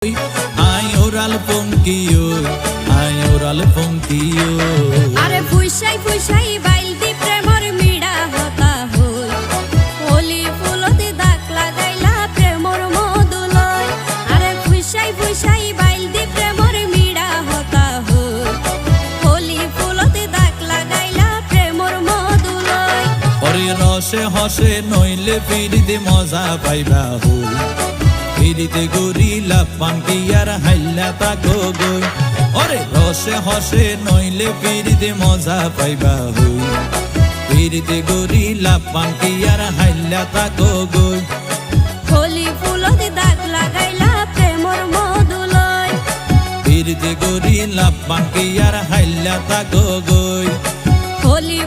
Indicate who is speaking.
Speaker 1: Ay oral ponkiyo, ay oral ponkiyo.
Speaker 2: আরে ফুইসাই ফুইসাই বাইলদি প্রেমর মিড়া হতা হই হোলি ফুলতে দাগ লাগাইলা প্রেমর মধুলয় আরে ফুইসাই ফুইসাই বাইলদি প্রেমর মিড়া হতা হই হোলি ফুলতে দাগ লাগাইলা প্রেমর মধুলয়
Speaker 1: ওরে রসে হসে নইলে ফিরিতে মজা পাইবা হই ফিরিতে গরিলা পানকি আর হাইলা তাকো গই ওরে রসে হসে নইলে ফিরিতে মজা পাইবা হই ফিরিতে গরিলা পানকি আর হাইলা তাকো গই
Speaker 2: হোলি ফুলতে দাগ লাগাইলা প্রেমর মধুলয়
Speaker 1: ফিরিতে গরিলা পানকি আর হাইলা তাকো গই
Speaker 2: হোলি